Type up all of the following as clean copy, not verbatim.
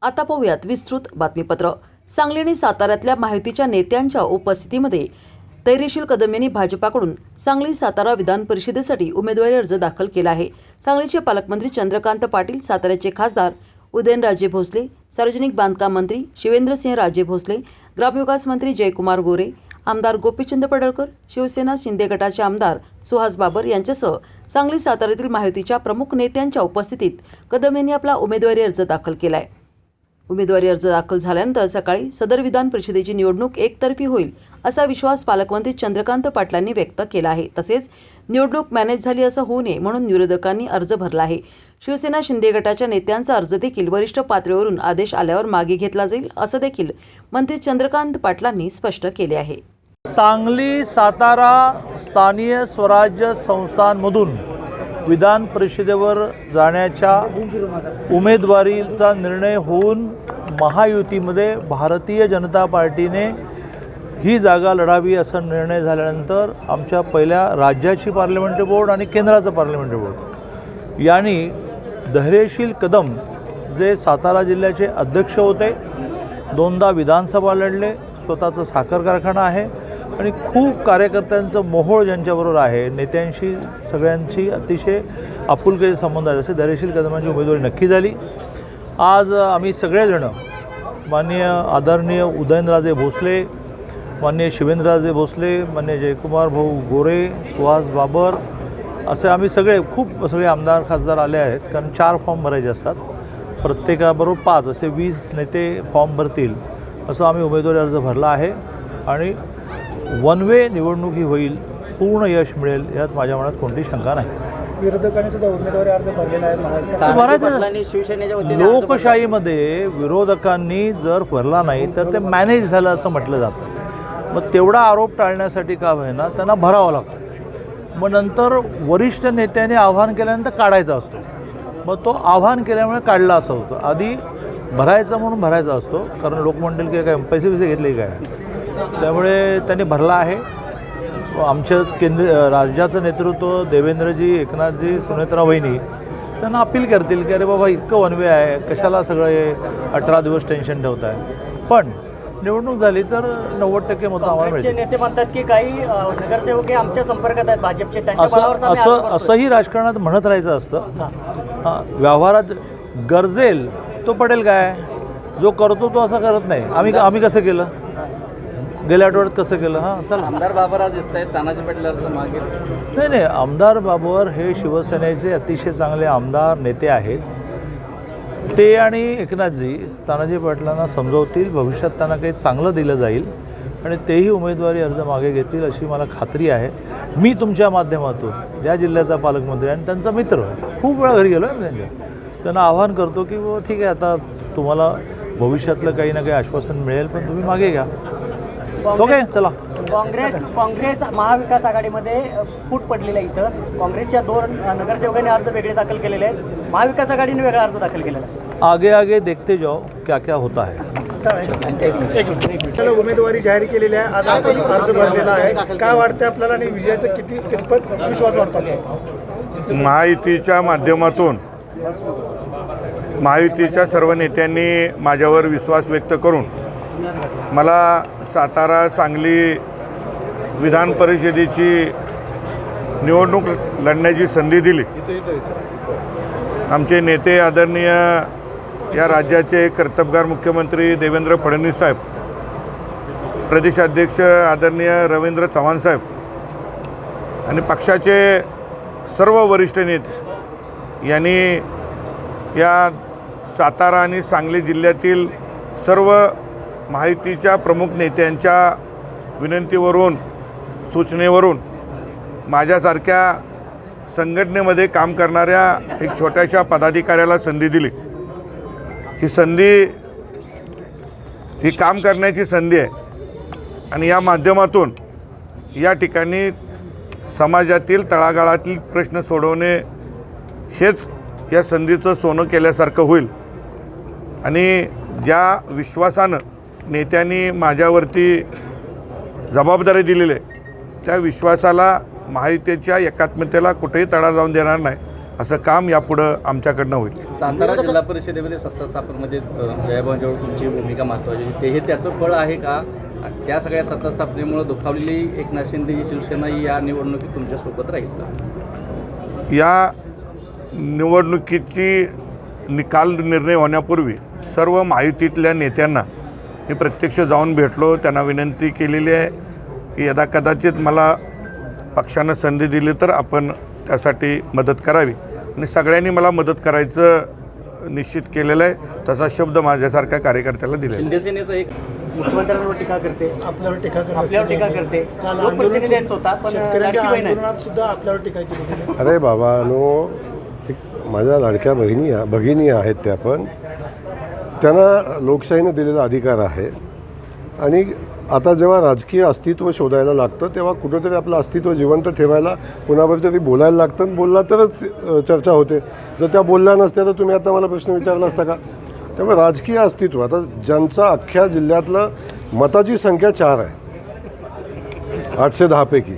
आता पाहूयात विस्तृत बातमीपत्र। सांगली आणि साताऱ्यातल्या माहितीच्या नेत्यांच्या उपस्थितीमध्ये धैर्यशील कदम यांनी भाजपाकडून सांगली सातारा विधान परिषदेसाठी उमेदवारी अर्ज दाखल केला आहे। सांगलीचे पालकमंत्री चंद्रकांत पाटील, साताऱ्याचे खासदार उदयनराजे भोसले, सार्वजनिक बांधकाम मंत्री शिवेंद्रसिंहराजे भोसले, ग्रामविकास मंत्री जयकुमार गोरे, आमदार गोपीचंद पडळकर, शिवसेना शिंदे गटाचे आमदार सुहास बाबर यांच्यासह सांगली साताऱ्यातील माहितीच्या प्रमुख नेत्यांच्या उपस्थितीत कदम यांनी आपला उमेदवारी अर्ज दाखल केला आहे। उमेदवारी अर्ज दाखल झाल्यानंतर सकाळी सदर विधान परिषदेची निवडणूक एकतर्फी होईल असा विश्वास पालकमंत्री चंद्रकांत पाटलांनी व्यक्त केला आहे। तसेच निवडणूक मॅनेज झाली असं होऊ नये म्हणून विरोधकांनी अर्ज भरला आहे। शिवसेना शिंदे गटाच्या नेत्यांचा अर्ज देखील वरिष्ठ पातळीवरून आदेश आल्यावर मागे घेतला जाईल असं देखील मंत्री चंद्रकांत पाटलांनी स्पष्ट केले आहे। सांगली सातारा स्थानीय स्वराज्य संस्थांमधून विधान परिषदेवर जाण्याच्या उमेदवारीचा निर्णय होऊन महायुतीमध्ये भारतीय जनता पार्टीने ही जागा लढावी असा निर्णय झाल्यानंतर आमच्या पहिल्या राज्याची पार्लमेंटरी बोर्ड आणि केंद्राचं पार्लमेंटरी बोर्ड यांनी धैर्यशील कदम जे सातारा जिल्ह्याचे अध्यक्ष होते, दोनदा विधानसभा लढले, स्वतःचा साखर कारखाना आहे आणि खूप कार्यकर्त्यांचं मोहोळ ज्यांच्याबरोबर आहे, नेत्यांशी सगळ्यांची अतिशय आपुलकीचे संबंध आहेत, असे धैर्यशील कदमांची उमेदवारी नक्की झाली। आज आम्ही सगळेजण माननीय आदरणीय उदयनराजे भोसले, माननीय शिवेंद्रराजे भोसले, माननीय जयकुमार भाऊ गोरे, सुहास बाबर असे आम्ही सगळे आमदार खासदार आले आहेत, कारण 4 फॉर्म भरायचे असतात, प्रत्येकाबरोबर 5 असे 20 नेते फॉर्म भरतील असं आम्ही उमेदवारी अर्ज भरला आहे आणि वन वे निवडणूक ही होईल, पूर्ण यश मिळेल यात माझ्या मनात कोणती शंका नाही। विरोधकांनी सुद्धा उमेदवारी अर्ज भरलेला आहे। लोकशाहीमध्ये विरोधकांनी जर भरला नाही तर ते मॅनेज झालं असं म्हटलं जातं। मग तेवढा आरोप टाळण्यासाठी का होईना त्यांना भरावं लागतं। मग नंतर वरिष्ठ नेत्याने आव्हान केल्यानंतर काढायचा असतो, मग तो आव्हान केल्यामुळे काढला असं होतं। आधी भरायचा म्हणून भरायचा असतो, कारण लोक म्हणतील की काय पैसे घेतले काय, त्यामुळे त्यांनी भरला आहे। आमच्या राज्याचं नेतृत्व देवेंद्रजी, एकनाथजी, सुनेत्रा वहिनी त्यांना अपील करतील की अरे बाबा इतकं वनवे आहे, कशाला सगळे 18 दिवस टेन्शन ठेवत आहे। पण निवडणूक झाली तर 90% मतं आम्हाला मिळतील। नेते म्हणतात की काही नगरसेवक हे आमच्या संपर्कात आहेत भाजपचे, असंही राजकारणात म्हणत राहायचं असतं। व्यवहारात गरजेल तो पडेल काय, जो करतो तो असं करत नाही। आम्ही कसं केलं, गेल्या आठवड्यात कसं केलं? चला, आमदार बाबर आज दिसत आहेत तानाजी पाटलांचं मागे नाही, आमदार बाबर हे शिवसेनेचे अतिशय चांगले आमदार नेते आहेत। ते आणि एकनाथजी तानाजी पाटलांना समजवतील, भविष्यात त्यांना काही चांगलं दिलं जाईल आणि तेही उमेदवारी अर्ज मागे घेतील अशी मला खात्री आहे। मी तुमच्या माध्यमातून या जिल्ह्याचा पालकमंत्री आणि त्यांचा मित्र खूप वेळा घरी गेलो आहे, त्यांना आवाहन करतो की ठीक आहे, आता तुम्हाला भविष्यातलं काही ना काही आश्वासन मिळेल, पण तुम्ही मागे घ्या। ओके, चला। काँग्रेस महाविकास आघाडीमध्ये फूट पडलेला आहे। इथं काँग्रेसच्या 2 नगरसेवकांनी अर्ज वेगळे दाखल केलेले आहेत, महाविकास आघाडीने वेगळा अर्ज दाखल केलेला आहे। आगे आगे देखते जाओ क्या क्या होता है। त्याला उमेदवारी जाहीर केलेली आहे, आज आपण अर्ज भरलेला आहे, काय वाटतं आपल्याला आणि विजयाचा कितपत विश्वास वाटतो? महायुतीच्या माध्यमातून महायुतीच्या सर्व नेत्यांनी माझ्यावर विश्वास व्यक्त करून मला सातारा सांगली विधान परिषदेची निवडणूक लढण्याची संधी दिली। आमचे नेते आदरणीय या राज्याचे कर्तबगार मुख्यमंत्री देवेंद्र फडणवीस साहेब, प्रदेशाध्यक्ष आदरणीय रवींद्र चव्हाण साहेब आणि पक्षाचे सर्व वरिष्ठ नेते यांनी या सातारा आणि सांगली जिल्ह्यातील सर्व महायुतीच्या प्रमुख नेत्यांच्या विनंतीवरून, सूचनेवरून माझ्यासारख्या संघटनेमध्ये काम करणाऱ्या एक छोट्याशा पदाधिकाऱ्याला संधी दिली। ही संधी ही काम करण्याची संधी आहे आणि या माध्यमातून या ठिकाणी समाजातील तळागाळातील प्रश्न सोडवणे हेच या संधीचं सोनं केल्यासारखं होईल। आणि ज्या विश्वासानं नेत्यांनी माझ्यावरती जबाबदारी दिलेली आहे, त्या विश्वासाला महायुतीच्या एकात्मतेला कुठेही तडा जाऊन देणार नाही असं काम यापुढं आमच्याकडनं होईल. सातारा जिल्हा परिषदेमध्ये सत्ता स्थापनेमध्ये जयभाऊंजवळ तुमची भूमिका महत्त्वाची होती. हे त्याचं फळ आहे का? त्या सगळ्या सत्ता स्थापनेमुळे दुखावलेली एकनाथ शिंदेची शिवसेना ही या निवडणुकीत तुमच्यासोबत राहील का? या निवडणुकीची निकाल निर्णय होण्यापूर्वी सर्व महायुतीतल्या नेत्यांना मी प्रत्यक्ष जाऊन भेटलो. त्यांना विनंती केलेली आहे की यदा कदाचित मला पक्षानं संधी दिली तर आपण त्यासाठी मदत करावी आणि सगळ्यांनी मला मदत करायचं निश्चित केलेलं आहे. तसा शब्द माझ्यासारख्या कार्यकर्त्याला दिलेला आहे. शिंदे सेनेचं एक मुख्यमंत्र्यांवर टीका करते, आपल्यावर टीका करत आपल्यावर टीका करते. काल लोकप्रतिनिधी यांचा होता, पण शेतकऱ्यांच्या लाडकी बहीण आहे. आंदोलनात सुद्धा आपल्यावर टीका केली गेली. अरे बाबानो, माझ्या लाडक्या भगिनी आहेत त्या, पण त्यांना लोकशाहीने दिलेला अधिकार आहे. आणि आता जेव्हा राजकीय अस्तित्व शोधायला लागतं तेव्हा कुठंतरी आपलं अस्तित्व जिवंत ठेवायला कुणावर तरी बोलायला लागतं. आणि बोलला तरच चर्चा होते. जर त्या बोलल्या नसत्या तर तुम्ही आता मला प्रश्न विचारला असता का? त्यामुळे राजकीय अस्तित्व, आता ज्यांचा अख्ख्या जिल्ह्यातलं मताची संख्या 4 आहे 810 पैकी,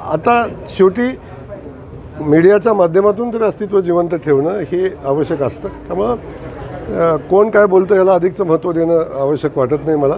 आता शेवटी मीडियाच्या माध्यमातून तरी अस्तित्व जिवंत ठेवणं हे आवश्यक असतं. त्यामुळं कोण काय बोलतं याला अधिकचं महत्त्व देणं आवश्यक वाटत नाही मला.